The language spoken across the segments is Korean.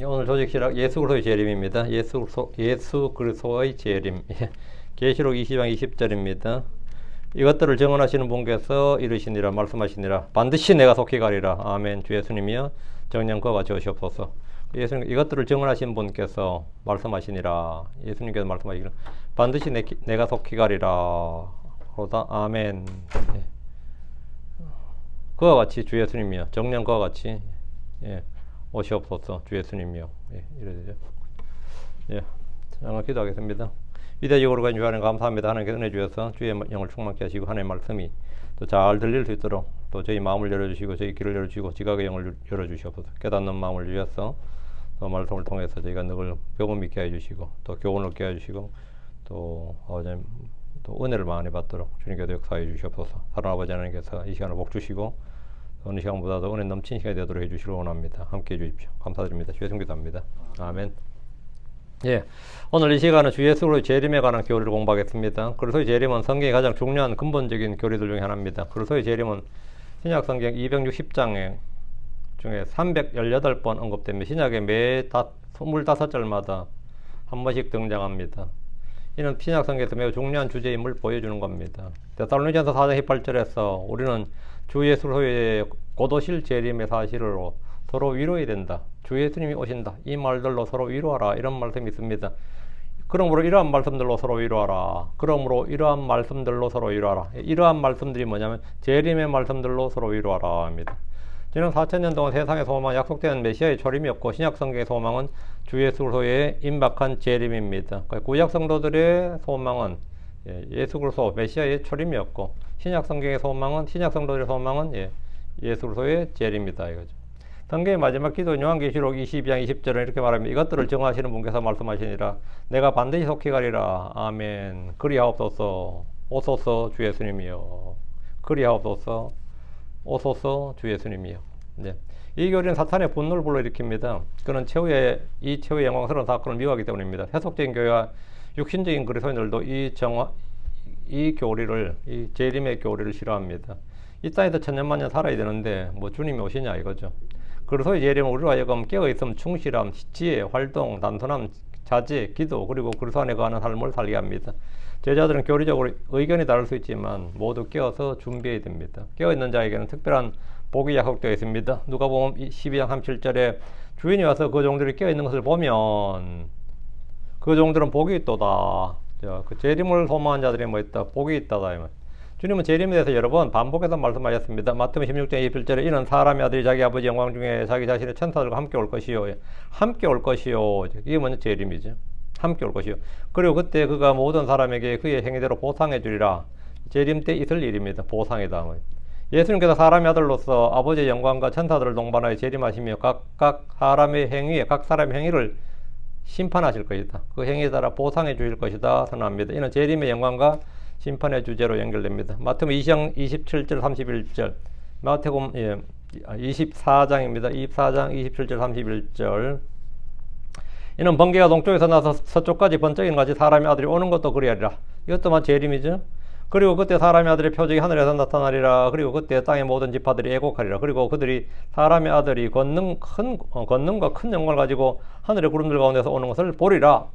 오늘 조직시락 예수 그리스도의 재림입니다. 예수 그리스도의 재림. 계시록 20장 20절입니다. 이것들을 증언하시는 분께서 이르시니라 말씀하시니라 반드시 내가 속히 가리라. 아멘. 주 예수님이여 정령과 같이 오시옵소서. 예수님 이것들을 증언하신 분께서 말씀하시니라. 예수님께서 말씀하시니라 반드시 내가 속히 가리라. 그러다 아멘. 그와 같이 주 예수님이여 정령과 같이 오시옵소서. 주 예수님이여. 이래 되죠. 잠깐 기도하겠습니다. 위대적으로 간 주하나님 감사합니다. 하나님께 은혜 주셔서 주의 영을 충만케 하시고 하나님의 말씀이 또 잘 들릴 수 있도록 또 저희 마음을 열어주시고 저희 귀를 열어주시고 지각의 영을 열어주시옵소서. 깨닫는 마음을 주셔서 또 말씀을 통해서 저희가 늘 복음 있게 해주시고 또 교훈을 얻게 해주시고 또 은혜를 많이 받도록 주님께서 역사해 주시옵소서. 사랑하는 아버지 하나님께서 이 시간을 복 주시고 어느 시간보다도 은혜 넘친 시간이 되도록 해주시길 원합니다. 함께 해주십시오. 감사드립니다. 주의 성기도합니다. 아멘. 오늘 이 시간은 주 예수 그리스도의 재림에 관한 교리를 공부하겠습니다. 그리스도의 재림은 성경의 가장 중요한 근본적인 교리들 중에 하나입니다. 그리스도의 재림은 신약 성경 260장 중에 318번 언급됩니다. 신약의 매 25절마다 한 번씩 등장합니다. 이는 신약 성경에서 매우 중요한 주제임을 보여주는 겁니다. 데살로니가서 4장 18절에서 우리는 주 예수 그리스도의 곧 오실 재림의 사실로 서로 위로해야 된다. 주 예수님이 오신다. 이 말들로 서로 위로하라. 이런 말씀이 있습니다. 그러므로 이러한 말씀들로 서로 위로하라. 그러므로 이러한 말씀들로 서로 위로하라. 이러한 말씀들이 뭐냐면 재림의 말씀들로 서로 위로하라 합니다. 지난 4000년 동안 세상의 소망은 약속된 메시아의 초림이었고 신약 성경의 소망은 주 예수 그리스도의 임박한 재림입니다. 구약 성도들의 소망은 예수 그리스도 메시아의 초림이었고 신약 성경의 소망은 신약 성도들의 소망은 예수 그리스도의 재림이다 이거죠. 성경의 마지막 기도 요한계시록 22장 20절은 이렇게 말합니다. 이것들을 정하시는 분께서 말씀하시니라 내가 반드시 속히 가리라. 아멘. 그리하옵소서. 오소서 주 예수님이여. 그리하옵소서. 오소서 주 예수님이여. 이 교리는 사탄의 분노를 불러일으킵니다. 그는 이 최후의 영광스러운 사건을 미워하기 때문입니다. 세속적인 교회와 육신적인 그리스도인들도 이 교리를, 이 재림의 교리를 싫어합니다. 이 땅에서 천년만년 살아야 되는데 주님이 오시냐 이거죠. 그리스도의 재림은 우리로 하여금 깨어있음, 충실함, 지혜, 활동, 단순함, 자제, 기도 그리고 그리스도 안에 거하는 삶을 살게 합니다. 제자들은 교리적으로 의견이 다를 수 있지만 모두 깨어서 준비해야 됩니다. 깨어있는 자에게는 특별한 복이 약속되어 있습니다. 누가복음 12장 37절에 주인이 와서 그 종들이 깨어있는 것을 보면 그 종들은 복이 있도다. 그 재림을 소망한 자들이 있다? 복이 있다다. 주님은 재림에 대해서 여러 번 반복해서 말씀하셨습니다. 마태복음 16장 27절에 이는 사람의 아들이 자기 아버지 영광 중에 자기 자신의 천사들과 함께 올 것이요. 함께 올 것이요. 이게 먼저 재림이죠. 함께 올 것이요. 그리고 그때 그가 모든 사람에게 그의 행위대로 보상해 주리라. 재림 때 있을 일입니다. 보상이다. 예수님께서 사람의 아들로서 아버지의 영광과 천사들을 동반하여 재림하시며 각 사람의 행위에 각 사람의 행위를 심판하실 것이다. 그 행위에 따라 보상해 주실 것이다 선언합니다. 이는 재림의 영광과 심판의 주제로 연결됩니다. 마태복음 20장 27절 31절 마태복음 24장입니다. 24장 27절 31절 이는 번개가 동쪽에서 나서 서쪽까지 번쩍이는 같이 사람의 아들이 오는 것도 그리하리라. 이것도 만 재림이죠. 그리고 그때 사람의 아들의 표적이 하늘에서 나타나리라. 그리고 그때 땅의 모든 지파들이 애곡하리라. 그리고 그들이 사람의 아들이 권능과 큰 영광을 가지고 하늘의 구름들 가운데서 오는 것을 보리라.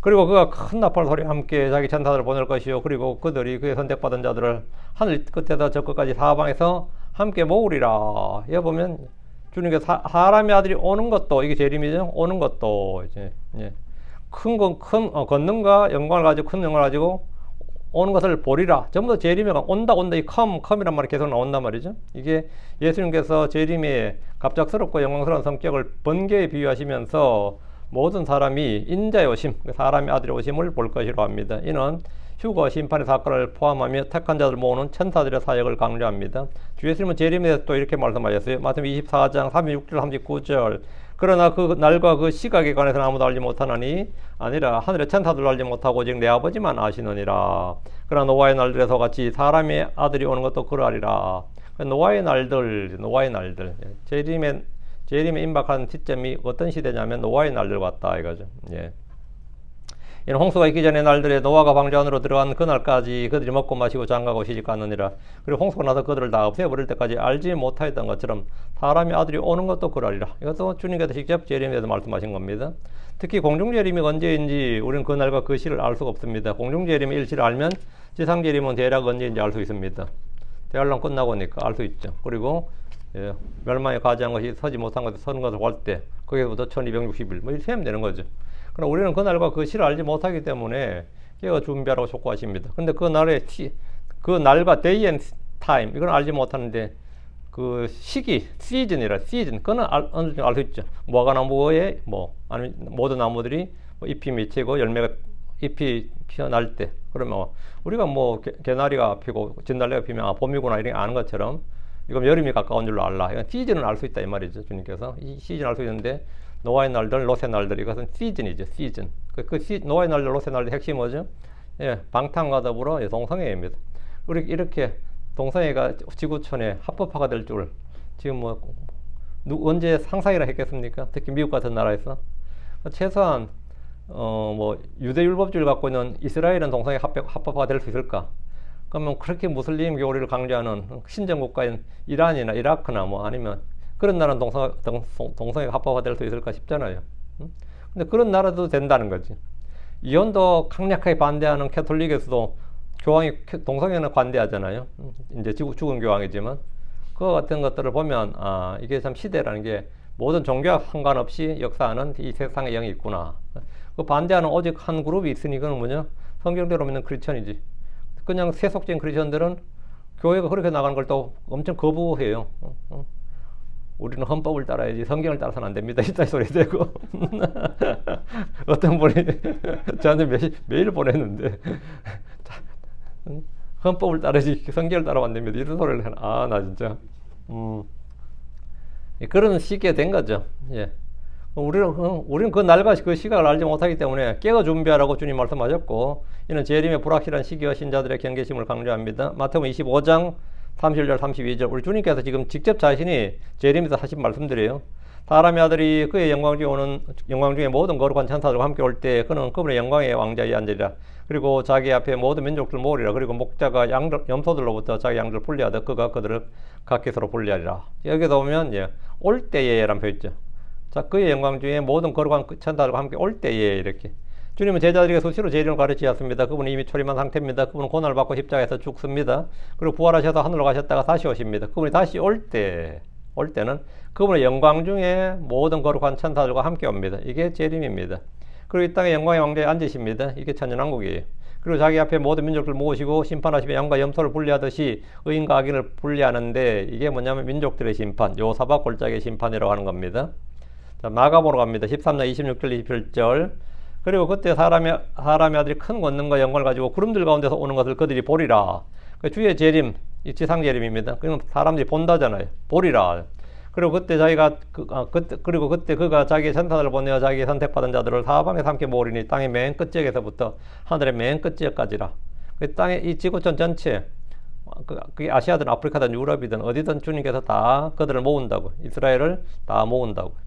그리고 그가 큰 나팔 소리와 함께 자기 천사들을 보낼 것이요. 그리고 그들이 그의 선택받은 자들을 하늘 끝에서 저 끝까지 사방에서 함께 모으리라. 여기 보면 주님께서 사람의 아들이 오는 것도 이게 재림이죠. 오는 것도 이제 큰 권능과 영광을 가지고 큰 영광을 가지고 오는 것을 보리라. 전부 다 재림에 온다 이 컴이란 말이 계속 나온단 말이죠. 이게 예수님께서 재림의 갑작스럽고 영광스러운 성격을 번개에 비유하시면서 모든 사람이 인자의 오심, 사람의 아들의 오심을 볼 것이라고 합니다. 이는 휴거와 심판의 사건을 포함하며 택한 자들 모으는 천사들의 사역을 강조합니다. 주 예수님은 재림에 대해서 또 이렇게 말씀하셨어요. 마태복음 24장 36절 39절 그러나 그 날과 그 시각에 관해서는 아무도 알지 못하나니 아니라 하늘의 천사들도 알지 못하고 오직 내 아버지만 아시느니라. 그러나 노아의 날들에서 같이 사람의 아들이 오는 것도 그러하리라. 노아의 날들 재림에 임박한 시점이 어떤 시대냐면 노아의 날들 같다 이거죠. 이는 홍수가 있기 전에 날들에 노아가 방주 안으로 들어간 그날까지 그들이 먹고 마시고 장가고 시집 갔느니라. 그리고 홍수가 나서 그들을 다 없애버릴 때까지 알지 못하였던 것처럼 사람의 아들이 오는 것도 그러리라. 이것도 주님께서 직접 재림에서 말씀하신 겁니다. 특히 공중재림이 언제인지 우리는 그날과 그 시를 알 수가 없습니다. 공중재림의 일시를 알면 지상재림은 대략 언제인지 알 수 있습니다. 대환란 끝나고니까 알 수 있죠. 그리고 멸망에 가지한 것이 서지 못한 것에 서는 것을 볼 때 거기서부터 1260일 뭐 이렇게 하면 되는 거죠. 그러나 우리는 그날과 그 시를 알지 못하기 때문에 깨어 준비하라고 촉구하십니다. 근데 그 날과 day and time 이건 알지 못하는데 그 시기, 시즌이라 시즌 그거는 어느 정도 알 수 있죠. 무화과 나무에 아니면 모든 나무들이 잎이 맺히고 열매가 잎이 피어날 때 그러면 우리가 개나리가 피고 진달래가 피면 봄이구나 이렇게 아는 것처럼 이건 여름이 가까운 줄로 알라. 이건 시즌은 알 수 있다 이 말이죠. 주님께서 이 시즌 알 수 있는데 노아의 날들, 롯의 날들 이것은 시즌이죠. 시즌. 노아의 날들, 롯의 날들 핵심이 뭐죠? 방탕과 더불어 동성애입니다. 우리 이렇게 동성애가 지구촌에 합법화가 될 줄 지금 언제 상상이라 했겠습니까? 특히 미국 같은 나라에서 최소한 유대율법주의를 갖고 있는 이스라엘은 동성애 합법화가 될 수 있을까? 그러면 그렇게 무슬림 교리를 강조하는 신정 국가인 이란이나 이라크나 아니면 그런 나라는 동성애가 합법화 될 수 있을까 싶잖아요. 근데 그런 나라도 된다는 거지. 이혼도 강력하게 반대하는 캐톨릭에서도 교황이 동성애는 관대하잖아요. 이제 죽은 교황이지만 그와 같은 것들을 보면 이게 참 시대라는 게 모든 종교와 상관없이 역사하는 이 세상의 영이 있구나. 그 반대하는 오직 한 그룹이 있으니 그건 뭐냐? 성경대로 믿는 크리스천이지. 그냥 세속적인 크리스천들은 교회가 그렇게 나가는 걸 또 엄청 거부해요. 우리는 헌법을 따라야지 성경을 따라서는 안 됩니다. 이따 소리 되고 어떤 분이 저한테 메일 보냈는데 헌법을 따르지 성경을 따라면 안 됩니다. 이런 소리를 하나 나 진짜 그런 시기에 된 거죠. 우리는 그 날과 그 시각을 알지 못하기 때문에 깨어 준비하라고 주님 말씀하셨고 이는 재림의 불확실한 시기와 신자들의 경계심을 강조합니다. 마태복음 25장 31절 32절 우리 주님께서 지금 직접 자신이 재림에서 하신 말씀들이에요. 사람의 아들이 그의 영광 중에 모든 거룩한 천사들과 함께 올 때 그는 그분의 영광의 왕자에 앉으리라. 그리고 자기 앞에 모든 민족들 모으리라. 그리고 목자가 염소들로부터 자기 양들을 분리하듯 그가 그들을 각기서로 분리하리라. 여기서 보면 올 때에라는 표 있죠. 자, 그의 영광 중에 모든 거룩한 천사들과 함께 올 때에 이렇게 주님은 제자들에게 수시로 재림을 가르치셨습니다. 그분은 이미 초림한 상태입니다. 그분은 고난을 받고 십자가에서 죽습니다. 그리고 부활하셔서 하늘로 가셨다가 다시 오십니다. 그분이 다시 올 때는 그분의 영광 중에 모든 거룩한 천사들과 함께 옵니다. 이게 재림입니다. 그리고 이 땅의 영광의 왕좌에 앉으십니다. 이게 천년왕국이에요. 그리고 자기 앞에 모든 민족들 모으시고 심판하시며 양과 염소를 분리하듯이 의인과 악인을 분리하는데 이게 뭐냐면 민족들의 심판, 요사박 골짜기의 심판이라고 하는 겁니다. 자, 마가복음으로 갑니다. 13장 26절 27절 그리고 그때 사람의 아들이 큰 권능과 영광을 가지고 구름들 가운데서 오는 것을 그들이 보리라. 그 주의 재림, 이 지상 재림입니다. 그럼 사람들이 본다잖아요. 보리라. 그리고 그때 그때 그가 자기의 천사들을 보내어 자기 선택받은 자들을 사방에서 함께 모으리니 땅의 맨 끝지역에서부터 하늘의 맨 끝지역까지라. 그 땅의 이 지구촌 전체, 그게 아시아든 아프리카든 유럽이든 어디든 주님께서 다 그들을 모은다고. 이스라엘을 다 모은다고.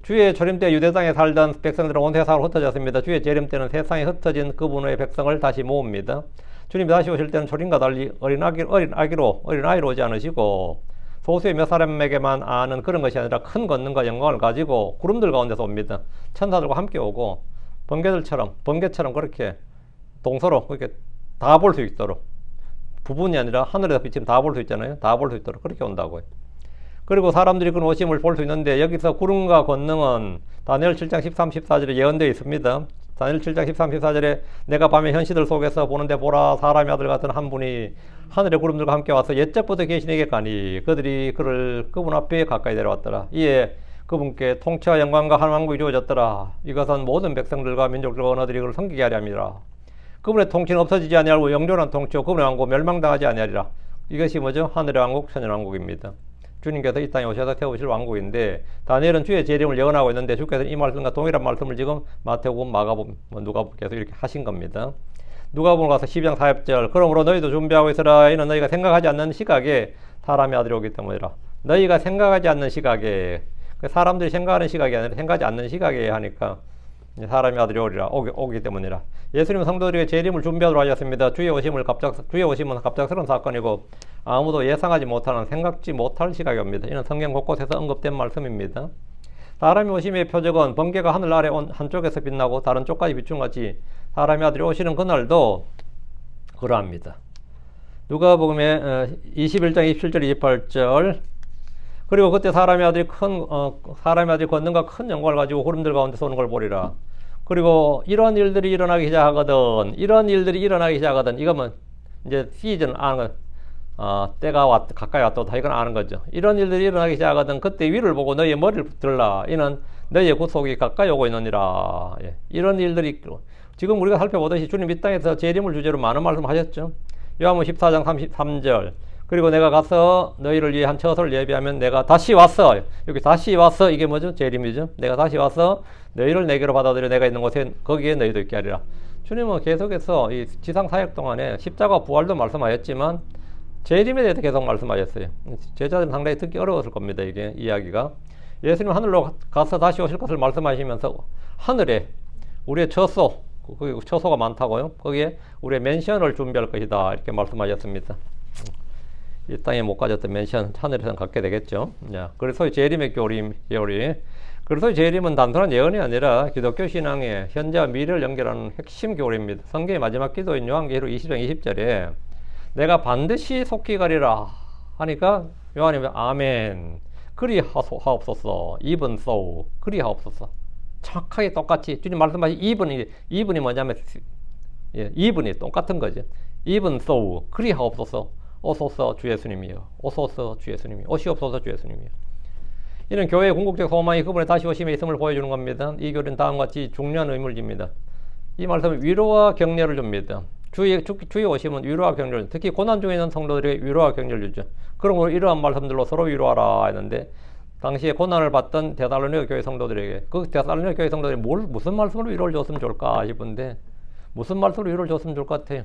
주의 초림 때 유대 땅에 살던 백성들은 온 세상으로 흩어졌습니다. 주의 재림 때는 세상에 흩어진 그분의 백성을 다시 모읍니다. 주님이 다시 오실 때는 초림과 달리 어린 아이로 오지 않으시고 소수의 몇 사람에게만 아는 그런 것이 아니라 큰 권능과 영광을 가지고 구름들 가운데서 옵니다. 천사들과 함께 오고 번개처럼 그렇게 동서로 그렇게 다 볼 수 있도록 부분이 아니라 하늘에서 비치면 다 볼 수 있잖아요. 다 볼 수 있도록 그렇게 온다고요. 그리고 사람들이 그 오심을 볼 수 있는데 여기서 구름과 권능은 다니엘 7장 13, 14절에 예언되어 있습니다. 다니엘 7장 13, 14절에 내가 밤에 현시들 속에서 보는데 보라 사람의 아들 같은 한 분이 하늘의 구름들과 함께 와서 옛적부터 계신 에게 가니 그들이 그분 앞에 가까이 내려왔더라. 이에 그분께 통치와 영광과 한 왕국이 주어졌더라. 이것은 모든 백성들과 민족들과 언어들이 그를 섬기게 하려 함이라. 그분의 통치는 없어지지 아니하고 영존한 통치요 그분의 왕국 멸망당하지 아니하리라. 이것이 뭐죠? 하늘의 왕국, 천년왕국입니다. 주님께서 이 땅에 오셔서 세우실 왕국인데 다니엘은 주의 재림을 예언하고 있는데 주께서 이 말씀과 동일한 말씀을 지금 마태복음, 마가복음, 누가복음께서 이렇게 하신 겁니다. 누가복음 가서 12장 4절 그러므로 너희도 준비하고 있으라. 이는 너희가 생각하지 않는 시각에 사람의 아들이 오기 때문이라. 너희가 생각하지 않는 시각에 사람들이 생각하는 시각이 아니라 생각하지 않는 시각에 하니까 사람의 아들이 오기 때문이라. 예수님 성도들에게 재림을 준비하도록 하셨습니다. 주의 오심은 갑작스러운 사건이고 아무도 예상하지 못하는 생각지 못할 시각이 옵니다. 이는 성경 곳곳에서 언급된 말씀입니다. 사람이 오심의 표적은 번개가 하늘 아래 한쪽에서 빛나고 다른 쪽까지 비춘같이 사람의 아들이 오시는 그날도 그러합니다. 누가복음의 21장 27절 28절 그리고 그때 사람의 아들이 권능과 큰 영광을 가지고 구름들 가운데서 오는 걸 보리라. 그리고 이런 일들이 일어나기 시작하거든. 이거면 이제 시즌 아는 거, 때가 가까이 왔다. 이건 아는 거죠. 이런 일들이 일어나기 시작하거든. 그때 위를 보고 너희의 머리를 들라. 이는 너희의 구속이 가까이 오고 있느니라. 예. 이런 일들이 지금 우리가 살펴보듯이 주님 이 땅에서 재림을 주제로 많은 말씀하셨죠. 요한복음 14장 33절 그리고 내가 가서 너희를 위해 한 처소를 예비하면 내가 다시 왔어. 여기 다시 왔어. 이게 뭐죠? 재림이죠. 내가 다시 와서 너희를 내게로 받아들여 내가 있는 곳에 거기에 너희도 있게 하리라. 주님은 계속해서 이 지상 사역 동안에 십자가 부활도 말씀하셨지만 재림에 대해서 계속 말씀하셨어요. 제자들은 상당히 듣기 어려웠을 겁니다. 이게 이야기가. 예수님 하늘로 가서 다시 오실 것을 말씀하시면서 하늘에 우리의 처소, 거기 처소가 많다고요. 거기에 우리의 맨션을 준비할 것이다. 이렇게 말씀하셨습니다. 이 땅에 못 가졌던 맨션 하늘에서는 갖게 되겠죠. 그래서 재림의 교리. 그래서 재림은 단순한 예언이 아니라 기독교 신앙의 현재와 미래를 연결하는 핵심 교리입니다. 성경의 마지막 기도인 요한계시록 20장 20절에 내가 반드시 속히 가리라 하니까 요한이 아멘 그리하옵소서 even so 그리하옵소서 정확하게 똑같이 주님 말씀하신 even이 뭐냐면 even이 똑같은 거죠. even so 그리하옵소서 오소서 주 예수님이요. 오소서 주 예수님이요. 오시옵소서 주 예수님이요. 이는 교회의 궁극적 소망이 그분의 다시 오심에 있음을 보여주는 겁니다. 이 교리는 다음과 같이 중요한 의무를 집니다. 이 말씀은 위로와 격려를 줍니다. 주의 오심은 위로와 격려를 특히 고난 중에 있는 성도들에게 위로와 격려를 주죠. 그러므로 이러한 말씀들로 서로 위로하라 했는데 당시에 고난을 받던 데살로니가 교회 성도들에게 그 데살로니가 교회 성도들이 무슨 말씀으로 위로를 줬으면 좋을까 싶은데 무슨 말씀으로 위로를 줬으면 좋을 것 같아요.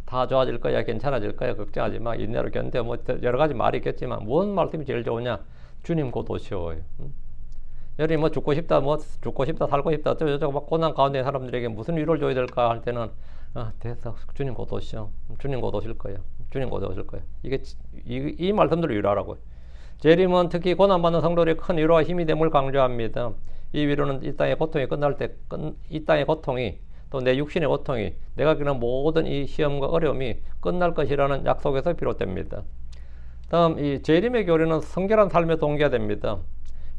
다 좋아질 거야, 괜찮아질 거야, 걱정하지 마, 인내로 견뎌, 뭐 여러 가지 말이 있겠지만 무슨 말씀이 제일 좋으냐? 주님 곧 오시오요. 여러분이 뭐 죽고 싶다, 살고 싶다, 어쩌고 막 고난 가운데 있는 사람들에게 무슨 위로를 줘야 될까 할 때는 됐어, 주님 곧 오시오, 주님 곧 오실 거예요, 주님 곧 오실 거예요. 이 말씀들을 위로하라고요. 재림은 특히 고난받는 성도들의 큰 위로와 힘이 됨을 강조합니다. 이 위로는 이 땅의 고통이 끝날 때, 이 땅의 고통이 또 내 육신의 고통이 내가 겪는 모든 이 시험과 어려움이 끝날 것이라는 약속에서 비롯됩니다. 다음 이 재림의 교리는 성결한 삶의 동기가 됩니다.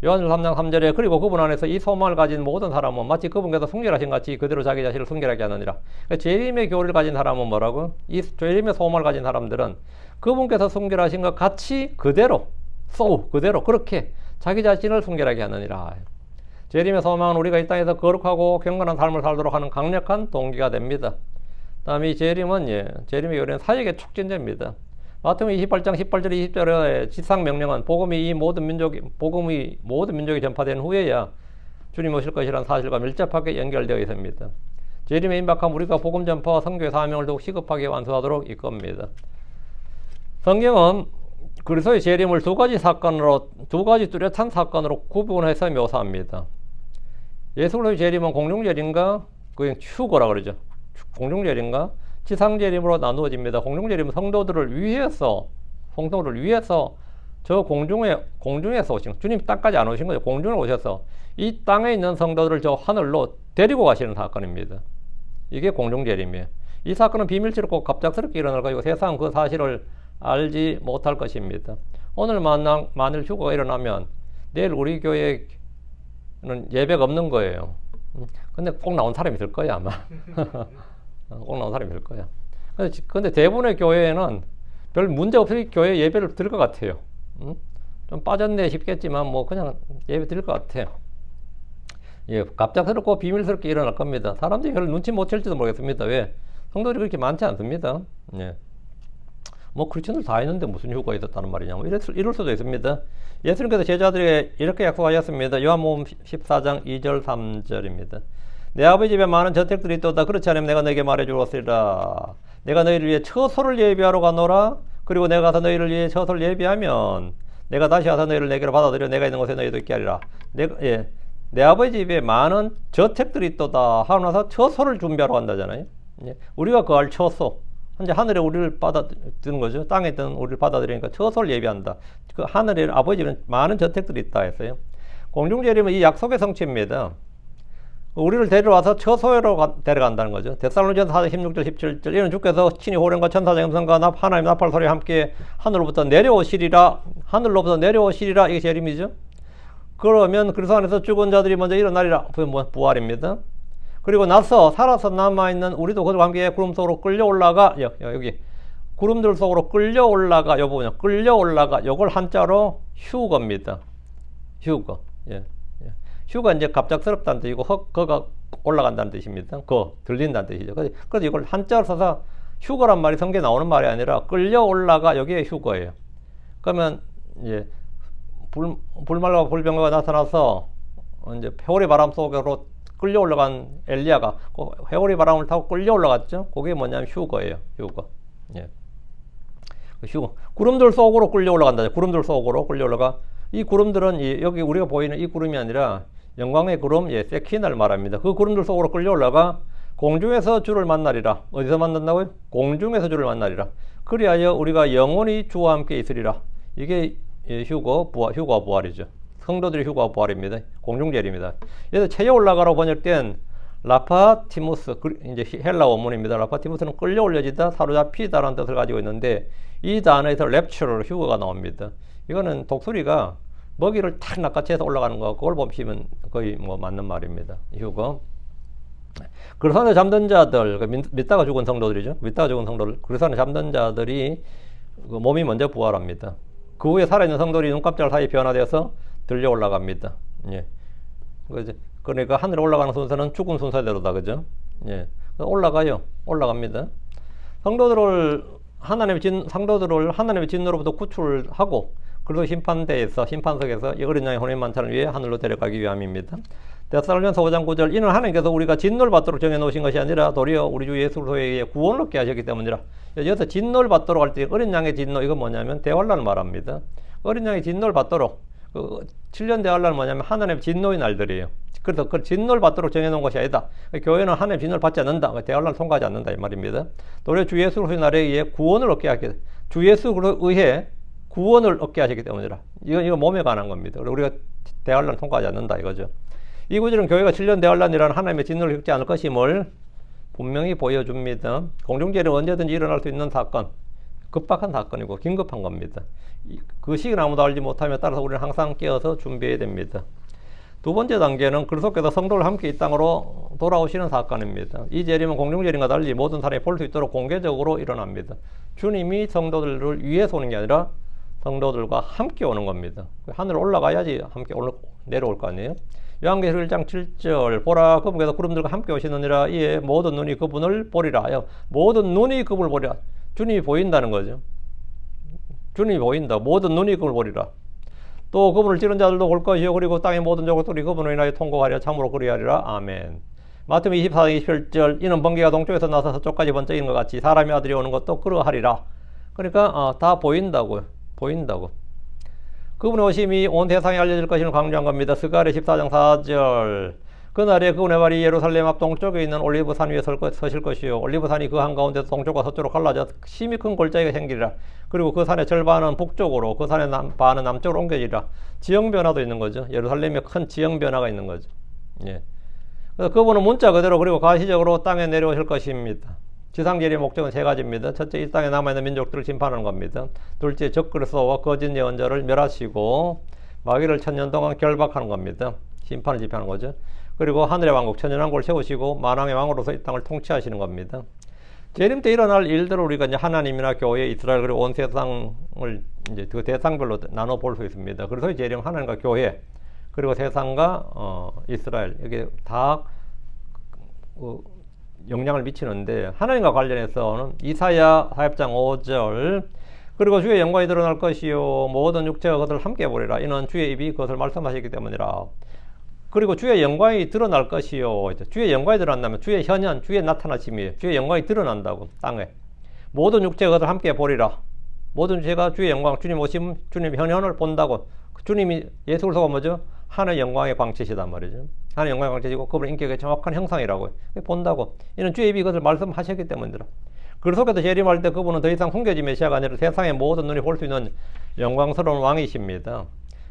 요한일서 3장 3절에 그리고 그분 안에서 이 소망을 가진 모든 사람은 마치 그분께서 순결하신 같이 그대로 자기 자신을 순결하게 하느니라. 그러니까 재림의 교리를 가진 사람은 뭐라고? 이 재림의 소망을 가진 사람들은 그분께서 순결하신 것 같이 그대로 그렇게 자기 자신을 순결하게 하느니라. 재림의 소망은 우리가 이 땅에서 거룩하고 경건한 삶을 살도록 하는 강력한 동기가 됩니다. 다음 이 재림의 교리는 사역의 촉진제입니다. 마태복음 28장 18절 20절의 지상 명령은 복음이 모든 민족이 전파된 후에야 주님 오실 것이라는 사실과 밀접하게 연결되어 있습니다. 재림에 임박한 우리가 복음 전파와 선교의 사명을 더욱 시급하게 완수하도록 이끕니다. 성경은 그리스도의 재림을 두 가지 뚜렷한 사건으로 구분해서 묘사합니다. 예수 그리스도의 재림은 공중재림과 그냥 휴거라 그러죠. 공중재림과 지상재림으로 나누어집니다. 공중재림은 성도들을 위해서 저 공중에서 오신 주님 땅까지 안 오신 거죠. 공중에 오셔서 이 땅에 있는 성도들을 저 하늘로 데리고 가시는 사건입니다. 이게 공중재림이에요. 이 사건은 비밀스럽고 꼭 갑작스럽게 일어날 것이고 세상은 그 사실을 알지 못할 것입니다. 오늘 만일 휴거가 일어나면 내일 우리 교회에는 예배가 없는 거예요. 근데 꼭 나온 사람이 있을 거야 아마. 꼭 나온 사람이 있을 거야. 근데 대부분의 교회에는 별 문제 없이 교회 예배를 드릴 것 같아요. 좀 빠졌네 싶겠지만 뭐 그냥 예배 드릴 것 같아요. 예, 갑작스럽고 비밀스럽게 일어날 겁니다. 사람들이 별로 눈치 못 챌지도 모르겠습니다. 왜? 성도들이 그렇게 많지 않습니다. 예. 뭐 크리스천들 다 있는데 무슨 휴거가 있었다는 말이냐 뭐 이럴 수도 있습니다. 예수님께서 제자들에게 이렇게 약속하셨습니다. 요한복음 14장 2절 3절입니다. 내 아버지 집에 많은 저택들이 있도다. 그렇지 않으면 내가 너에게 말해주었으리라. 내가 너희를 위해 처소를 예비하러 가노라. 그리고 내가 가서 너희를 위해 처소를 예비하면 내가 다시 와서 너희를 내게로 받아들여 내가 있는 곳에 너희도 있게 하리라. 내 아버지 집에 많은 저택들이 있도다 하고 나서 처소를 준비하러 간다잖아요. 예. 우리가 거할 처소. 현재 하늘에 우리를 받아들이는 거죠. 땅에 있던 우리를 받아들이니까 처소를 예비한다. 그 하늘에 아버지 집에 많은 저택들이 있다 했어요. 공중재림은 이 약속의 성취입니다. 우리를 데려와서 처소로 데려간다는 거죠. 데살로니가서 4장 16절 17절 이는 주께서 친히 호련과 천사장 음성과 하나님 나팔 소리와 함께 하늘로부터 내려오시리라. 하늘로부터 내려오시리라. 이게 재림이죠. 그러면 그리스도 안에서 죽은 자들이 먼저 일어나리라. 부활입니다. 그리고 나서 살아서 남아있는 우리도 그들과 함께 구름 속으로 끌려 올라가. 여기 구름들 속으로 끌려 올라가. 요 부분이요. 끌려 올라가. 요걸 한자로 휴거입니다. 휴거. 예. 휴가 이제 갑작스럽다는 뜻이고 거가 올라간다는 뜻입니다. 들린다는 뜻이죠. 그래서 이걸 한자로 써서 휴거란 말이 성경에 나오는 말이 아니라 끌려 올라가. 여기에 휴거예요. 그러면 이제 불말과 불병거가 나타나서 이제 회오리 바람 속으로 끌려 올라간 엘리야가 회오리 바람을 타고 끌려 올라갔죠. 그게 뭐냐면 휴거예요. 휴거. 예. 휴거. 구름들 속으로 끌려 올라간다. 구름들 속으로 끌려 올라가. 이 구름들은 여기 우리가 보이는 이 구름이 아니라 영광의 구름, 세키나를 말합니다. 그 구름들 속으로 끌려 올라가 공중에서 주를 만나리라. 어디서 만난다고요? 공중에서 주를 만나리라. 그리하여 우리가 영원히 주와 함께 있으리라. 이게 휴거와 부활이죠. 성도들의 휴거와 부활입니다. 공중재림입니다. 그래서 체에 올라가라고 번역된 라파티무스, 이제 헬라 원문입니다. 라파티무스는 끌려 올려지다, 사로잡히다라는 뜻을 가지고 있는데 이 단어에서 랩처럴 휴거가 나옵니다. 이거는 독수리가 먹이를 탁 낚아채서 올라가는 거, 그걸 보시면 거의 맞는 말입니다. 휴거. 그리스도 안에 잠든 자들, 믿다가 죽은 성도들이죠. 믿다가 죽은 성도들, 그리스도 안에 잠든 자들이 몸이 먼저 부활합니다. 그 후에 살아있는 성도들이 눈깜짝 사이 변화되어서 들려 올라갑니다. 예. 그러니까 하늘에 올라가는 순서는 죽은 순서대로다, 그죠? 예. 올라갑니다. 성도들을 하나님의 진노로부터 구출하고 그리고 심판석에서 이 어린 양의 혼인 만찬을 위해 하늘로 데려가기 위함입니다. 데살로니가서 5장 9절 이는 하나님께서 우리가 진노를 받도록 정해놓으신 것이 아니라 도리어 우리 주 예수 그리스도에게 구원을 얻게 하셨기 때문이라. 여기서 진노를 받도록 할 때 어린 양의 진노, 이건 뭐냐면 대환란을 말합니다. 어린 양의 진노를 받도록 7년 대환란은 뭐냐면 하나님의 진노의 날들이에요. 그래서 그 진노를 받도록 정해놓은 것이 아니다. 교회는 하나님의 진노를 받지 않는다. 대환란을 통과하지 않는다 이 말입니다. 도리어 주 예수 그리스도의 날에 의해 구원을 얻게 하기, 주 예수 그리스도에 의해 구원을 얻게 하셨기 때문이라. 이건 몸에 관한 겁니다. 우리가 대환란을 통과하지 않는다 이거죠. 이 구절은 교회가 7년 대환란이라는 하나님의 진노를 겪지 않을 것임을 분명히 보여줍니다. 공중재림은 언제든지 일어날 수 있는 사건, 급박한 사건이고 긴급한 겁니다. 그 시기는 아무도 알지 못하며 따라서 우리는 항상 깨어서 준비해야 됩니다. 두 번째 단계는 그리스도께서 성도를 함께 이 땅으로 돌아오시는 사건입니다. 이 재림은 공중재림과 달리 모든 사람이 볼 수 있도록 공개적으로 일어납니다. 주님이 성도들을 위해서 오는 게 아니라 성도들과 함께 오는 겁니다. 하늘 올라가야지 함께 내려올 거 아니에요. 요한계시록 1장 7절 보라 그분께서 구름들과 함께 오시느니라 이에 모든 눈이 그분을 보리라. 모든 눈이 그분을 보리라. 주님이 보인다는 거죠. 주님이 보인다. 모든 눈이 그분을 보리라. 또 그분을 찌른 자들도 볼 것이요 그리고 땅의 모든 족속들이 그분을 인하여 통곡하리라. 참으로 그리하리라. 아멘. 마태복음 24장 27절 이는 번개가 동쪽에서 나서 서쪽까지 번쩍이는 것 같이 사람의 아들이 오는 것도 그러하리라. 그러니까 다 보인다고. 그분의 오심이 온 세상에 알려질 것임을 강조한 겁니다. 스가랴 14장 4절 그날에 그분의 발이 예루살렘 앞 동쪽에 있는 올리브산 위에 서실 것이요 올리브산이 그 한가운데서 동쪽과 서쪽으로 갈라져 심히 큰 골짜기가 생기리라. 그리고 그 산의 절반은 북쪽으로 그 산의 반은 남쪽으로 옮겨지리라. 지형 변화도 있는 거죠. 예루살렘에 큰 지형 변화가 있는 거죠. 예. 그래서 그분은 문자 그대로 그리고 가시적으로 땅에 내려오실 것입니다. 지상재림의 목적은 세 가지입니다. 첫째, 이 땅에 남아있는 민족들을 심판하는 겁니다. 둘째, 적그리스도와 거짓 예언자를 멸하시고 마귀를 1000년 동안 결박하는 겁니다. 심판을 집행하는 거죠. 그리고 하늘의 왕국, 천년왕국을 세우시고 만왕의 왕으로서 이 땅을 통치하시는 겁니다. 재림 때 일어날 일들을 우리가 이제 하나님이나 교회, 이스라엘 그리고 온 세상을 이제 그 대상별로 나눠 볼 수 있습니다. 그래서 이 재림 하나님과 교회 그리고 세상과 이스라엘 이게 다 영향을 미치는데 하나님과 관련해서는 이사야 4장 5절 그리고 주의 영광이 드러날 것이요 모든 육체가 그것을 함께 보리라. 이는 주의 입이 그것을 말씀하시기 때문이라. 그리고 주의 영광이 드러날 것이요. 주의 영광이 드러난다면 주의 현현, 주의 나타나심이에요. 주의 영광이 드러난다고 땅에. 모든 육체가 그것을 함께 보리라. 모든 육체가 주의 영광, 주님 오심, 주님 현현을 본다고. 주님이 예수 그리스도가 뭐죠? 하나의 영광의 광채시단 말이죠. 하나의 영광의 광채시고 그분의 인격의 정확한 형상이라고 본다고. 이는 주의 입이 이것을 말씀하셨기 때문이라. 그 속에서 재림할 때 그분은 더 이상 숨겨진 메시아가 아니라 세상의 모든 눈이 볼 수 있는 영광스러운 왕이십니다.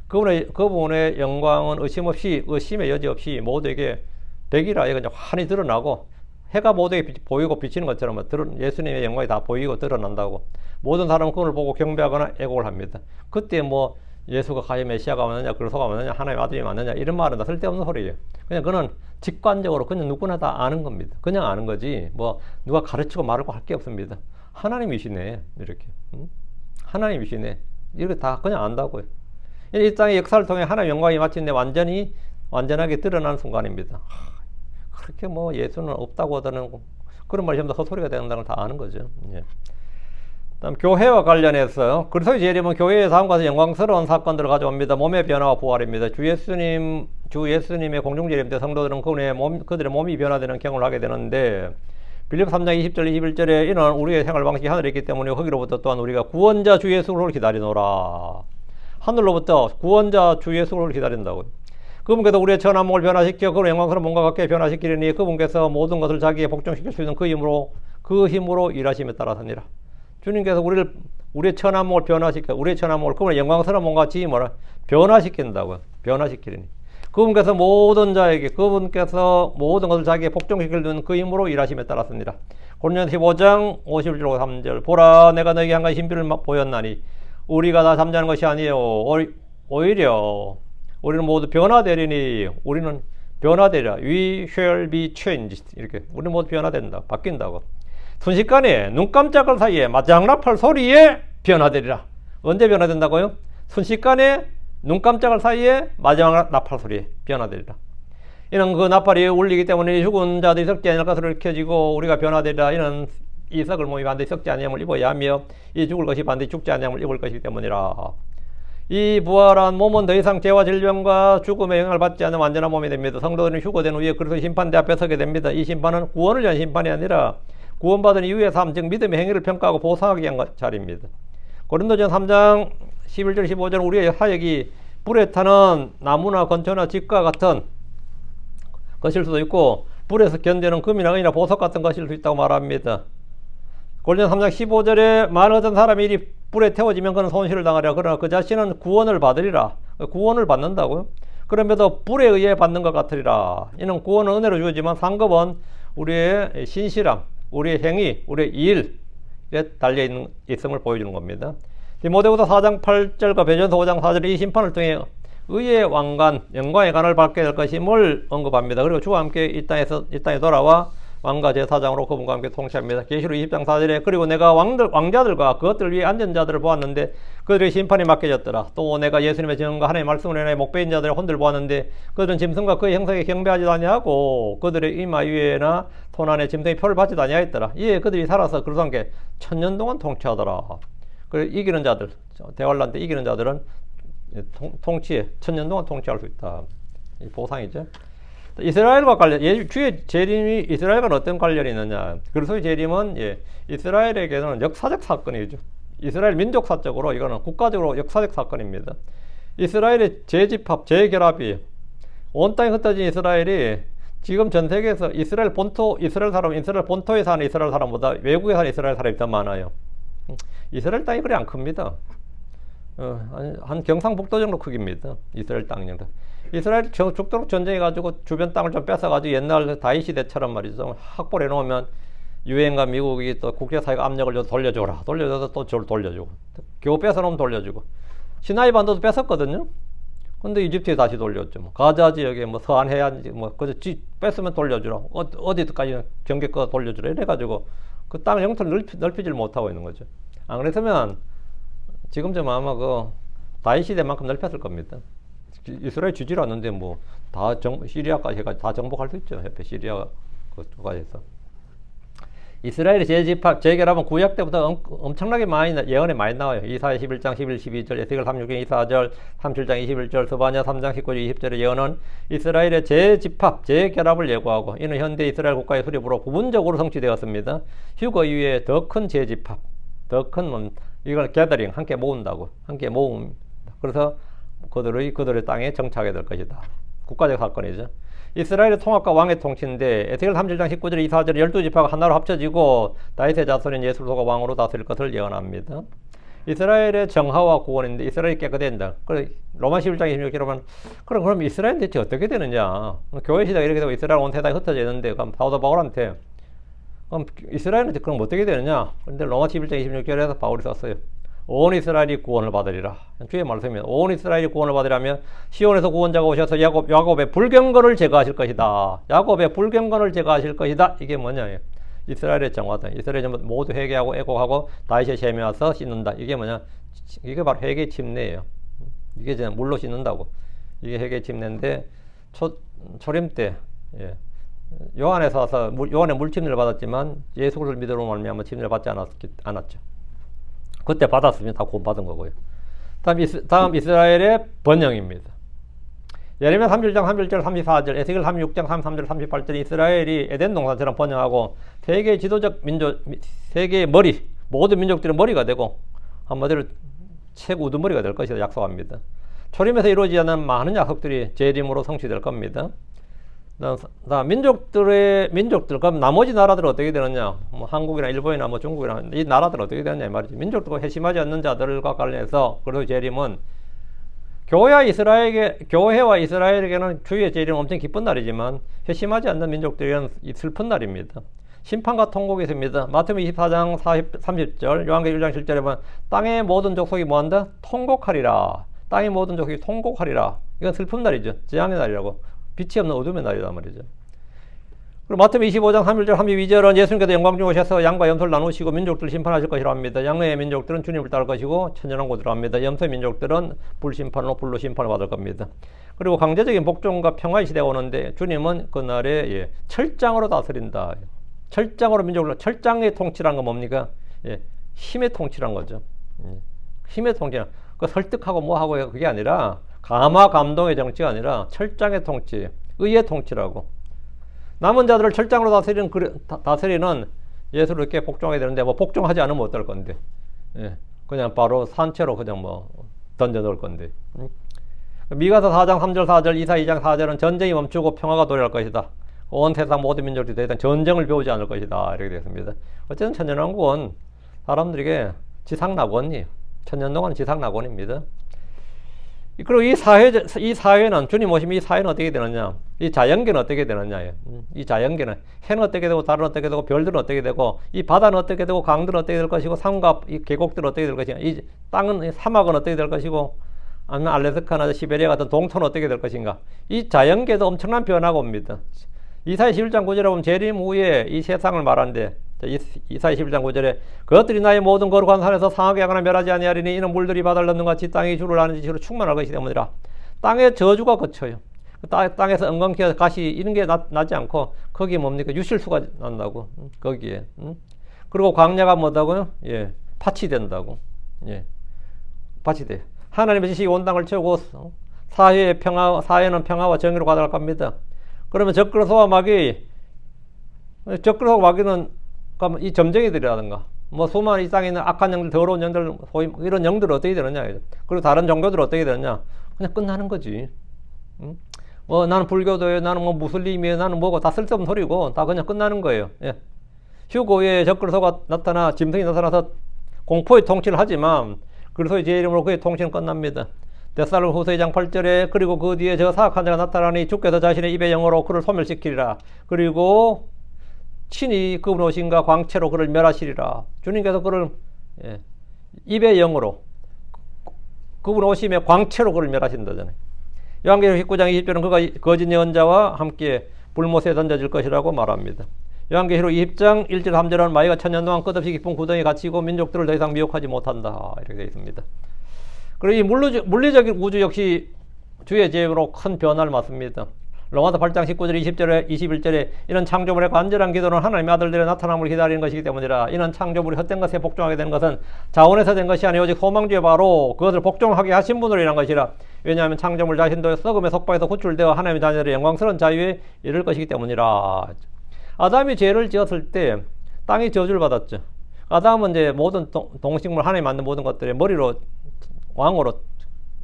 그분의 영광은 의심의 여지 없이 모두에게 백이라 이거 환히 드러나고 해가 모두에게 보이고 비치는 것처럼 예수님의 영광이 다 보이고 드러난다고. 모든 사람은 그걸 보고 경배하거나 애곡을 합니다. 그때 뭐 예수가 과연 메시아가 맞느냐, 그리스도가 맞느냐, 하나님의 아들이 맞느냐 이런 말은 다 쓸데없는 소리예요. 그냥 그는 직관적으로 그냥 누구나 다 아는 겁니다. 그냥 아는 거지 뭐 누가 가르치고 말하고 할 게 없습니다. 하나님이시네 이렇게. 하나님이시네 이렇게 다 그냥 안다고요. 이 땅의 역사를 통해 하나님의 영광이 마침내 완전하게 드러나는 순간입니다. 그렇게 뭐 예수는 없다고 하다는 그런 말이 전부 다 헛소리가 된다는 걸 다 아는 거죠. 예. 다음 교회와 관련해서 그리스도의 재림은 교회의 다음과 영광스러운 사건들을 가져옵니다. 몸의 변화와 부활입니다. 주 예수님의 공중재림 때 성도들은 그들의 몸이 변화되는 경험을 하게 되는데 빌립보 3장 20절 21절에 이는 우리의 생활 방식이 하늘에 있기 때문에 거기로부터 또한 우리가 구원자 주 예수를 기다리노라. 하늘로부터 구원자 주 예수를 기다린다고요. 그분께서 우리의 천한 몸을 변화시켜 그런 영광스러운 몸과 같게 변화시키려니 그분께서 모든 것을 자기에 복종시킬 수 있는 그 힘으로 일하심에 따라서니라. 주님께서 우리의 천한 몸을 변화시켜 우리의 천한 몸을 그분의 영광스러운 몸과 같이 변화시킨다고요. 변화시키려니 그분께서 모든 것을 자기에 복종시키는 그 힘으로 일하심에 따라서니라. 고린도전서 15장 51절 3절 보라 내가 너에게 한 가지 신비를 보였나니 우리가 다 잠자는 것이 아니에요. 오히려 우리는 모두 변화되리니 우리는 변화되리라. We shall be changed. 이렇게 우리는 모두 변화된다. 바뀐다고. 순식간에 눈 깜짝할 사이에 마장나팔 소리에 변화되리라. 언제 변화된다고요? 순식간에 눈 깜짝할 사이에 마지막 나팔 소리에 변화되리라. 이는 그 나팔이 울리기 때문에 죽은 자들이 썩지 않을 것으로 켜지고 우리가 변화되리라. 이는 이 썩을 몸이 반드시 썩지 아니함을 입어야 하며 이 죽을 것이 반드시 죽지 아니함을 입을 것이기 때문이라. 이 부활한 몸은 더 이상 죄와 질병과 죽음의 영향을 받지 않는 완전한 몸이 됩니다. 성도들은 휴거된 후에 그리스도 심판대 앞에 서게 됩니다. 이 심판은 구원을 위한 심판이 아니라 구원받은 이후의 삶, 즉 믿음의 행위를 평가하고 보상하기 위한 자리입니다. 고린도전서 3장 11절 15절 우리의 사역이 불에 타는 나무나 건초나 집과 같은 것일 수도 있고 불에서 견디는 금이나 은이나 보석 같은 것일 수 있다고 말합니다. 고린도전서 3장 15절에 만일 어떤 사람이 일이 불에 태워지면 그는 손실을 당하리라. 그러나 그 자신은 구원을 받으리라. 구원을 받는다고요. 그럼에도 불에 의해 받는 것 같으리라. 이는 구원은 은혜로 주어지만 상급은 우리의 신실함, 우리의 행위, 우리의 일에 달려 있음을 보여주는 겁니다. 디모데후서 4장 8절과 베드로전서 5장 4절에 이 심판을 통해 의의 왕관, 영광의 관을 받게 될 것임을 언급합니다. 그리고 주와 함께 이 땅에 돌아와 왕과 제사장으로 그분과 함께 통치합니다. 계시록 20장 4절에 그리고 내가 왕자들과 그것들 위에 앉은 자들을 보았는데 그들의 심판이 맡겨졌더라. 또 내가 예수님의 증언과 하나님의 말씀을 인하여 목배인 자들의 혼들 보았는데 그들은 짐승과 그의 형상에 경배하지도 아니하고 그들의 이마 위에나 손 안에 짐승의 표를 받지도 아니하였더라. 이에 그들이 살아서 그리스도와 함께 1000년 동안 통치하더라. 그리고 이기는 자들, 대환란 때 이기는 자들은 통치에 1000년 동안 통치할 수 있다. 이 보상이죠. 이스라엘과 관련, 주의 재림이 이스라엘과 어떤 관련이 있느냐. 그리스도의 재림은 이스라엘에게는 역사적 사건이죠. 이스라엘 민족사적으로 이거는 국가적으로 역사적 사건입니다. 이스라엘의 재집합, 재결합이 온 땅에 흩어진 이스라엘이 지금 전 세계에서 이스라엘 본토에 사는 이스라엘 사람보다 외국에 사는 이스라엘 사람이 더 많아요. 이스라엘 땅이 그리 안 큽니다. 한 경상북도 정도 크기입니다. 이스라엘 땅 정도. 이스라엘이 죽도록 전쟁해가지고 주변 땅을 좀 뺏어가지고 옛날 다윗 시대처럼 말이죠. 확보를 해놓으면 유엔과 미국이 또 국제사회가 압력을 줘서 돌려줘서 또 저를 돌려주고 겨우 뺏어놓으면 돌려주고 시나이 반도도 뺏었거든요. 근데 이집트에 다시 돌렸죠. 가자 지역에 서안 해안 그저 뺏으면 돌려주라. 어디까지 경계권 돌려주라. 이래가지고 그 땅을 영토를 넓히질 못하고 있는 거죠. 안 그랬으면 지금쯤 아마 다윗 시대만큼 넓혔을 겁니다. 이스라엘 주지를 않는데 다 시리아까지 해가지고 다 정복할 수 있죠. 옆에 시리아 그쪽까지 해서. 이스라엘의 재집합, 재결합은 구약 때부터 엄청나게 예언에 많이 나와요. 이사야 11장 11, 12절, 에스겔 36장 24절, 37장 21절, 스바냐 3장 19절, 20절의 예언은 이스라엘의 재집합, 재결합을 예고하고 이는 현대 이스라엘 국가의 수립으로 부분적으로 성취되었습니다. 휴거 이후에 더 큰 재집합, 이걸 게더링, 함께 모은다고. 함께 모음. 그래서 그들의 땅에 정착하게 될 것이다. 국가적 사건이죠. 이스라엘의 통합과 왕의 통치인데 에스겔 37장 19절 24절 12지파가 하나로 합쳐지고 다윗의 자손인 예수 그리스도가 왕으로 다스릴 것을 예언합니다. 이스라엘의 정화와 구원인데 이스라엘이 깨끗해진다. 로마 11장 26절 보면 그럼 이스라엘은 대체 어떻게 되느냐? 교회 시대가 이렇게 되고 이스라엘 온 세상이 흩어져 있는데 그럼 사도 바울한테 그럼 이스라엘은 그럼 어떻게 되느냐? 그런데 로마 11장 26절에서 바울이 썼어요. 온 이스라엘이 구원을 받으리라. 주의 말씀입니다. 온 이스라엘이 구원을 받으려면 시온에서 구원자가 오셔서 야곱의 불경건을 제거하실 것이다. 야곱의 불경건을 제거하실 것이다. 이게 뭐냐? 이스라엘의 정화다. 이스라엘이 모두 회개하고 애곡하고 다윗의 셈에 와서 씻는다. 이게 뭐냐? 이게 바로 회개 침례예요. 이게 이제 물로 씻는다고. 이게 회개 침례인데 초림 때 요한에서 와서 요한의 물침례를 받았지만 예수 그리스도를 믿으러 말미암아 침례를 받지 않았죠. 그때 받았으면 다 구원받은 거고요. 다음 이스라엘의 번영입니다. 예레미야 31장 31절 34절 에스겔 36장 33절 38절 이스라엘이 에덴 동산처럼 번영하고 세계의 지도적 민족, 세계의 머리, 모든 민족들의 머리가 되고 한마디로 최고 우두머리가 될 것이다 약속합니다. 초림에서 이루어지지 않는 많은 약속들이 재림으로 성취될 겁니다. 민족들, 그럼 나머지 나라들은 어떻게 되느냐? 뭐 한국이나 일본이나 뭐 중국이나 이 나라들은 어떻게 되느냐 이 말이지. 민족들과 회심하지 않는 자들과 관련해서 그래서 재림은 교회와 이스라엘에게는 주의 재림은 엄청 기쁜 날이지만 회심하지 않는 민족들에게는 슬픈 날입니다. 심판과 통곡이 있습니다. 마태복음 24장 30절, 요한계시록 1장 7절에 보면 땅의 모든 족속이 뭐한다? 통곡하리라. 땅의 모든 족속이 통곡하리라. 이건 슬픈 날이죠. 재앙의 날이라고. 빛이 없는 어둠의 날이란 말이죠. 그리고 마태복음 25장 31절 32절은 예수님께서 영광 중에 오셔서 양과 염소를 나누시고 민족들을 심판하실 것이라 합니다. 양의 민족들은 주님을 따를 것이고 천연왕국으로 합니다. 염소의 민족들은 불심판으로 불로 심판을 받을 겁니다. 그리고 강제적인 복종과 평화의 시대가 오는데 주님은 그날에 철장으로 다스린다. 철장으로 민족을 철장의 통치란 건 뭡니까? 힘의 통치란 거죠. 힘의 통치. 그 설득하고 뭐하고 그게 아니라 감화 감동의 정치가 아니라 철장의 통치, 의의 통치라고. 남은 자들을 철장으로 다스리는 예수를 이렇게 복종해야 되는데 뭐 복종하지 않으면 어떨 건데? 그냥 바로 산채로 그냥 뭐 던져 넣을 건데. 미가서 4장 3절 4절 이사 2장 4절은 전쟁이 멈추고 평화가 도래할 것이다. 온 세상 모든 민족들이 더 이상 전쟁을 배우지 않을 것이다. 이렇게 되어 있습니다. 어쨌든 천년왕국은 사람들에게 지상낙원이에요. 천년 동안 지상낙원입니다. 그리고 이 사회는 주님 오시면 이 사회는 어떻게 되느냐? 이 자연계는 어떻게 되느냐? 이 자연계는 해는 어떻게 되고 달은 어떻게 되고 별들은 어떻게 되고 이 바다는 어떻게 되고 강들은 어떻게 될 것이고 산과 이 계곡들은 어떻게 될 것인가? 이 땅은 사막은 어떻게 될 것이고 아니면 알래스카나 시베리아 같은 동토는 어떻게 될 것인가? 이 자연계도 엄청난 변화가 옵니다. 이사야 11장 9절에 보면 재림 후에 이 세상을 말하는데 이사야 11장 9절에 그것들이 나의 모든 거룩한 산에서 상하게 하거나 멸하지 아니하리니 이는 물들이 바다를 넘는 같이 땅이 주를 아는 지시로 충만할 것이기 때문이라. 땅의 저주가 거쳐요. 땅에서 엉겅퀴어 가시 이런 게 나지 않고 거기에 뭡니까? 유실수가 난다고. 거기에. 그리고 광야가 뭐다고요? 밭이 된다고. 밭이 돼. 하나님의 지식이 온 땅을 채우고 사회는 평화와 정의로 가득할 겁니다. 그러면 적그리스도와 마귀는 이 점쟁이들이라든가 뭐 수많은 이 땅에 있는 악한 영들, 더러운 영들, 이런 영들은 어떻게 되느냐? 그리고 다른 종교들은 어떻게 되느냐? 그냥 끝나는 거지. 뭐 나는 불교도예요, 나는 뭐 무슬림이에요, 나는 뭐고 다 쓸데없는 소리고 다 그냥 끝나는 거예요. 휴고에 적그리스도가 나타나 짐승이 나타나서 공포의 통치를 하지만 그리스도의 제 이름으로 그의 통치는 끝납니다. 데살로니가후서 2장 8절에 그리고 그 뒤에 저 사악한 자가 나타나니 주께서 자신의 입의 영어로 그를 소멸시키리라. 그리고 친히 그분 오신가 광채로 그를 멸하시리라. 주님께서 그를 입의 영으로 그분 오심에 광채로 그를 멸하신다잖아요. 요한계시록 19장 20절은 그가 거짓 예언자와 함께 불못에 던져질 것이라고 말합니다. 요한계시록 20장 1절 3절은 마귀가 천년 동안 끝없이 깊은 구덩이에 갇히고 민족들을 더 이상 미혹하지 못한다. 이렇게 되어 있습니다. 그리고 이 물리적인 우주 역시 주의 제으로 큰 변화를 맞습니다. 로마서 8장 19절 20절에 21절에 이는 창조물의 간절한 기도는 하나님의 아들들의 나타남을 기다리는 것이기 때문이라. 이는 창조물이 헛된 것에 복종하게 되는 것은 자원에서 된 것이 아니오 오직 소망주의 바로 그것을 복종하게 하신 분으로 인한 것이라. 왜냐하면 창조물 자신도 썩음의 속박에서 구출되어 하나님의 자녀들의 영광스러운 자유에 이를 것이기 때문이라. 아담이 죄를 지었을 때 땅이 저주를 받았죠. 아담은 이제 모든 동식물 하나님 만든 모든 것들의 머리로 왕으로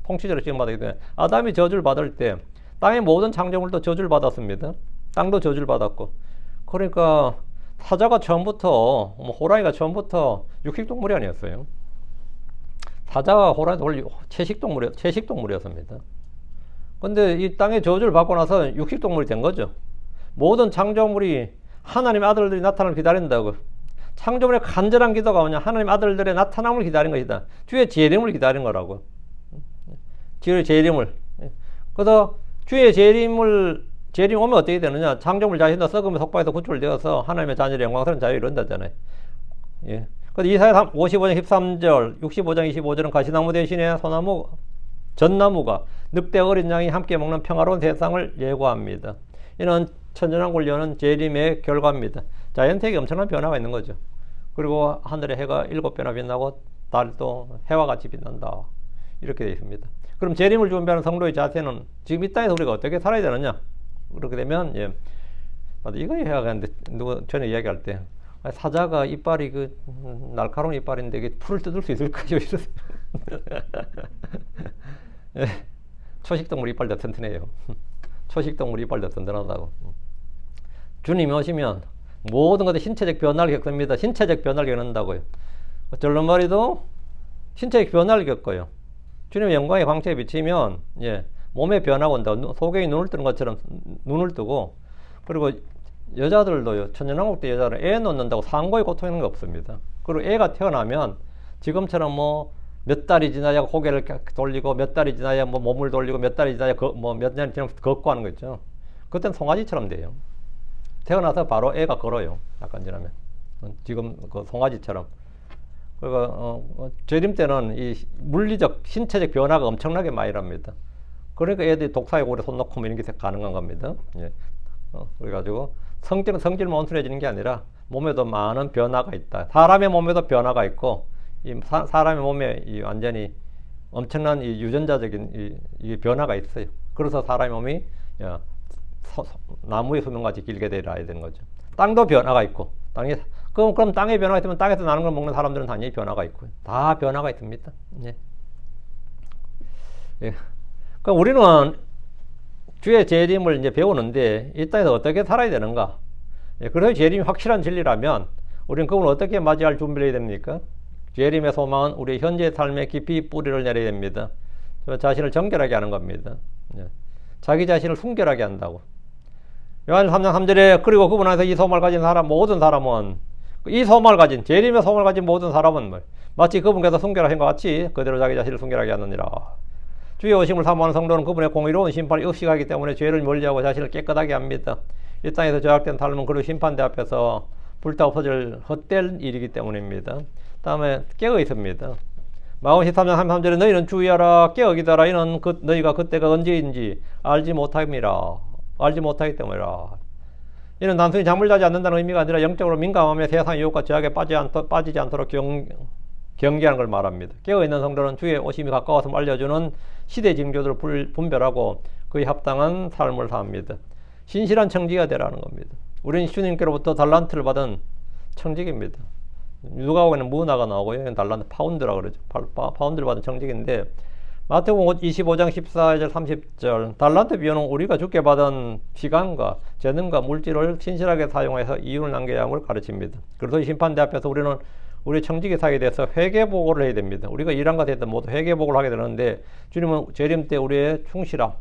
통치자로 지음받았기 때문에 아담이 저주를 받을 때 땅의 모든 창조물도 저주를 받았습니다. 땅도 저주를 받았고. 그러니까 사자가 처음부터 호랑이가 처음부터 육식동물이 아니었어요. 사자와 호랑이도 원래 채식동물이었습니다. 근데 이 땅의 저주를 받고 나서 육식동물이 된 거죠. 모든 창조물이 하나님의 아들들이 나타남을 기다린다고. 창조물의 간절한 기도가 뭐냐? 하나님 아들들의 나타남을 기다린 것이다. 주의 재림을 기다린 거라고. 주의 재림을. 그래서 주의 재림 오면 어떻게 되느냐? 창조물 자신도 썩으면 속박에서 구출되어서 하나님의 자녀의 영광스러운 자유를 이룬다잖아요. 예. 그래서 이사야 55장 13절, 65장 25절은 가시나무 대신에 소나무, 전나무가 늑대 어린 양이 함께 먹는 평화로운 세상을 예고합니다. 이는 천년왕국을 여는 재림의 결과입니다. 자연태계에 엄청난 변화가 있는 거죠. 그리고 하늘의 해가 7배나 빛나고 달도 해와 같이 빛난다. 이렇게 되어 있습니다. 그럼 재림을 준비하는 성도의 자세는 지금 이 땅에서 우리가 어떻게 살아야 되느냐? 그렇게 되면, 예. 이거 해야 하는데, 전에 이야기할 때, 사자가 이빨이 날카로운 이빨인데, 이게 풀을 뜯을 수 있을까요? 예. 초식동물 이빨 더 튼튼해요. 초식동물 이빨 더 튼튼하다고. 주님이 오시면 모든 것에 신체적 변화를 겪습니다. 신체적 변화를 겪는다고요. 절름머리도 신체적 변화를 겪어요. 주님의 영광의 광채에 비치면, 예, 몸의 변화가 온다. 소경이 눈을 뜨는 것처럼 눈을 뜨고, 그리고 여자들도요, 천년왕국 때 여자는 애 놓는다고 상고의 고통이는 거 없습니다. 그리고 애가 태어나면 지금처럼 몇 달이 지나야 고개를 돌리고, 몇 달이 지나야 몸을 돌리고, 몇 달이 지나야 몇 년이 지나면 걷고 하는 거 있죠. 그땐 송아지처럼 돼요. 태어나서 바로 애가 걸어요. 약간 지나면. 지금 그 송아지처럼. 그러니까, 재림 때는 이 물리적, 신체적 변화가 엄청나게 많이 납니다. 그러니까 애들이 독사에 오래 손 놓고 이런 게 가능한 겁니다. 예. 그래가지고 성질은 성질만 온순해지는 게 아니라 몸에도 많은 변화가 있다. 사람의 몸에도 변화가 있고, 사람의 몸에 완전히 엄청난 유전자적인 이 변화가 있어요. 그래서 사람의 몸이 나무의 수명같이 길게 되어야 되는 거죠. 땅도 변화가 있고, 그럼 땅에 변화가 있으면 땅에서 나는 걸 먹는 사람들은 당연히 변화가 있고요. 다 변화가 있습니다. 예. 예. 그러니까 우리는 주의 재림을 이제 배우는데 이 땅에서 어떻게 살아야 되는가? 예. 그래서 재림이 확실한 진리라면 우리는 그걸 어떻게 맞이할 준비를 해야 됩니까? 재림의 소망은 우리 현재 삶에 깊이 뿌리를 내려야 됩니다. 자신을 정결하게 하는 겁니다. 예. 자기 자신을 순결하게 한다고. 요한 3장 3절에 그리고 그분 안에서 이 소망을 가진 사람, 모든 사람은 이 소망을 가진, 재림의 소망을 가진 모든 사람은 마치 그분께서 순결하신 것 같이 그대로 자기 자신을 순결하게 하느니라. 주의 오심을 사모하는 성도는 그분의 공의로운 심판을 의식하기 때문에 죄를 멀리하고 자신을 깨끗하게 합니다. 이 땅에서 죄악된 삶은 그리고 심판대 앞에서 불타 없어질 헛될 일이기 때문입니다. 다음에 깨어 있습니다. 마가복음 13장 33절에 너희는 주의하라 깨어기다라 이는 너희가 그때가 언제인지 알지 못함이라. 알지 못하기 때문이라. 이는 단순히 잠을 자지 않는다는 의미가 아니라 영적으로 민감하며 세상의 유혹과 죄악에 빠지지 않도록 경계하는 걸 말합니다. 깨어있는 성도는 주의 오심이 가까워서 알려주는 시대 징조들을 분별하고 그에 합당한 삶을 삽니다. 신실한 청지가 되라는 겁니다. 우리는 주님께로부터 달란트를 받은 청직입니다. 누가복음에는 문화가 나오고요. 달란트 파운드라고 그러죠. 파운드를 받은 청직인데 마태복음 25장 14절 30절 달란트 비유는 우리가 주께 받은 시간과 재능과 물질을 신실하게 사용해서 이윤을 남겨야 함을 가르칩니다. 그래서 심판대 앞에서 우리는 우리 청지기 사이에 대해서 회개보고를 해야 됩니다. 우리가 일한 것 했던 모두 회개보고를 하게 되는데 주님은 재림 때 우리의 충실함,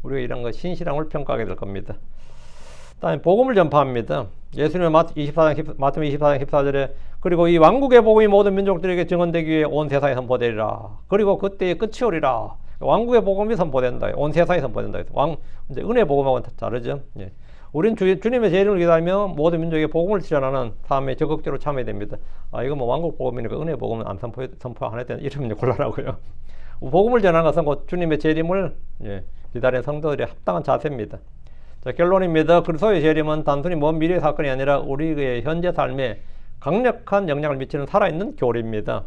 우리가 일한 것 신실함을 평가하게 될 겁니다. 다음에 복음을 전파합니다. 예수님은 마태복음 24장 14절에 그리고 이 왕국의 복음이 모든 민족들에게 증언되기 위해 온 세상에 선포되리라. 그리고 그때의 끝이 오리라. 왕국의 복음이 선포된다. 온 세상에 선포된다. 이제 은혜 복음하고는 다르죠. 예. 우린 주님의 재림을 기다리며 모든 민족에게 복음을 실현하는 삶에 적극적으로 참여됩니다. 이거 왕국 복음이니까 은혜 복음은 안 선포 안 했다는 이름이 곤란하고요. 복음을 전하는 것은 곧 주님의 재림을 기다리는 성도들의 합당한 자세입니다. 자, 결론입니다. 그리스도의 재림은 단순히 먼 미래의 사건이 아니라 우리의 현재 삶에 강력한 영향을 미치는 살아있는 교리입니다.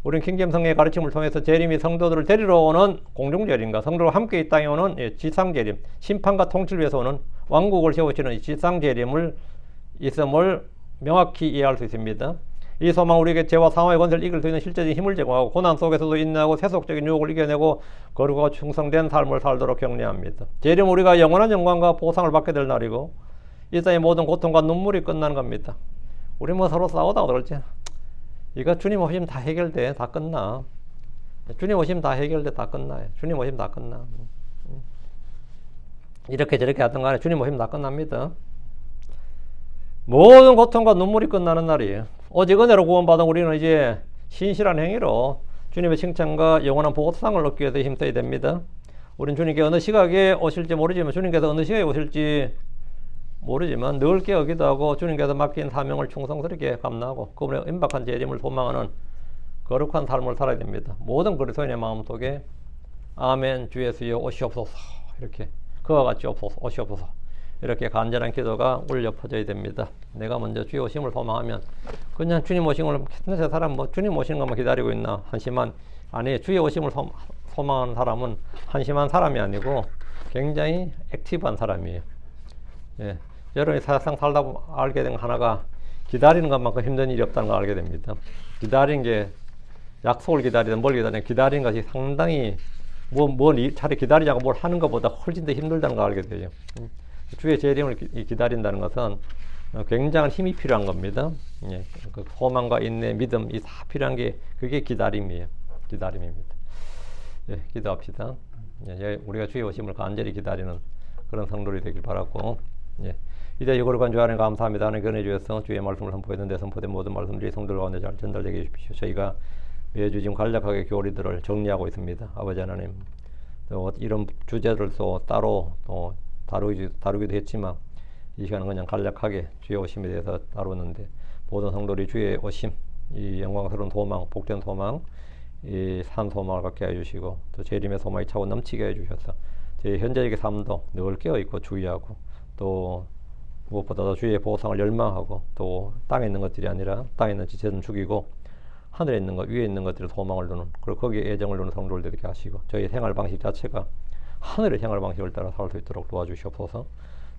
우리는 킹제임 성경의 가르침을 통해서 재림이 성도들을 데리러 오는 공중재림과 성도가 함께 이 땅에 오는 지상재림, 심판과 통치를 위해서 오는 왕국을 세우시는 지상재림을 있음을 명확히 이해할 수 있습니다. 이 소망 우리에게 죄와 사망의 권세를 이길 수 있는 실제적인 힘을 제공하고 고난 속에서도 인내하고 세속적인 유혹을 이겨내고 거룩하고 충성된 삶을 살도록 격려합니다. 재림 우리가 영원한 영광과 보상을 받게 될 날이고 이 땅의 모든 고통과 눈물이 끝나는 겁니다. 우리 뭐 서로 싸우다가 그럴지 이거 주님 오시면 다 해결돼. 다 끝나. 주님 오시면 다 해결돼. 다 끝나요. 주님 오시면 다 끝나. 이렇게 저렇게 하던 간에 주님 오시면 다 끝납니다. 모든 고통과 눈물이 끝나는 날이에요. 오직 은혜로 구원받은 우리는 이제 신실한 행위로 주님의 칭찬과 영원한 보상을 얻기 위해서 힘써야 됩니다. 우린 주님께 어느 시각에 오실지 모르지만 주님께서 어느 시각에 오실지 모르지만 늘 깨어기도 하고 주님께서 맡긴 사명을 충성스럽게 감당하고 그분의 임박한 재림을 소망하는 거룩한 삶을 살아야 됩니다. 모든 그리스도인의 마음속에 아멘 주 예수여 오시옵소서 이렇게 그와 같이 오시옵소서 이렇게 간절한 기도가 울려 퍼져야 됩니다. 내가 먼저 주의 오심을 소망하면 그냥 주님 오심을 저 사람 뭐 주님 오시는 것만 기다리고 있나 한심한 아니 주의 오심을 소망하는 사람은 한심한 사람이 아니고 굉장히 액티브한 사람이에요. 예. 여러분이 사실상 살다 보면 알게 된 하나가 기다리는 것만큼 힘든 일이 없다는 걸 알게 됩니다. 기다리는 게 약속을 기다리든 뭘 기다리든 기다리는 것이 상당히 차라리 기다리자고 뭘 하는 것보다 훨씬 더 힘들다는 걸 알게 돼요. 주의 재림을 기다린다는 것은 굉장한 힘이 필요한 겁니다. 예, 그 소망과 인내, 믿음 이 다 필요한 게 그게 기다림이에요. 기다림입니다. 예, 기도합시다. 예, 우리가 주의 오심을 간절히 기다리는 그런 성도들이 되길 바라고. 예, 이제 이거를 주 하나님 감사합니다. 하나님 은혜 주셔서 주의 말씀을 선포했는데 선포된 모든 말씀들이 성도들 가운데 잘 전달되게 해주십시오. 저희가 매주 지금 간략하게 교리들을 정리하고 있습니다. 아버지 하나님, 또 이런 주제들도 따로 또 다루기도 했지만 이 시간은 그냥 간략하게 주의 오심에 대해서 다루는데 모든 성도들이 주의 오심, 이 영광스러운 소망, 복된 소망, 이 산 소망을 갖게 해주시고 또 재림의 소망이 차고 넘치게 해주셔서 제 현재의 삶도 늘 깨어있고 주의하고 또 무엇보다도 주의 보상을 열망하고 또 땅에 있는 것들이 아니라 땅에 있는 지체는 죽이고 하늘에 있는 것, 위에 있는 것들을 소망을 두는 그리고 거기에 애정을 두는 성도를 되게 하시고 저희 생활 방식 자체가 하늘의 생활 방식을 따라 살 수 있도록 도와주시옵소서.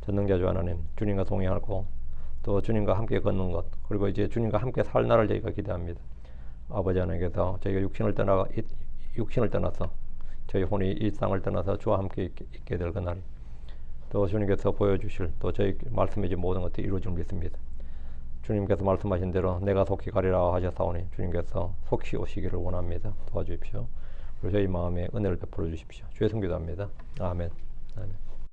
전능자주 하나님, 주님과 동행하고 또 주님과 함께 걷는 것 그리고 이제 주님과 함께 살 날을 저희가 기대합니다. 아버지 하나님께서 저희가 육신을 떠나서 저희 혼이 이 땅을 떠나서 주와 함께 있게 될 그날 또 주님께서 보여주실 또 저희 말씀의 모든 것들이 이루어짐을 믿습니다. 주님께서 말씀하신 대로 내가 속히 가리라 하셨사오니 주님께서 속히 오시기를 원합니다. 도와주십시오. 그리고 저희 마음에 은혜를 베풀어 주십시오. 주의 성기도합니다. 아멘. 아멘.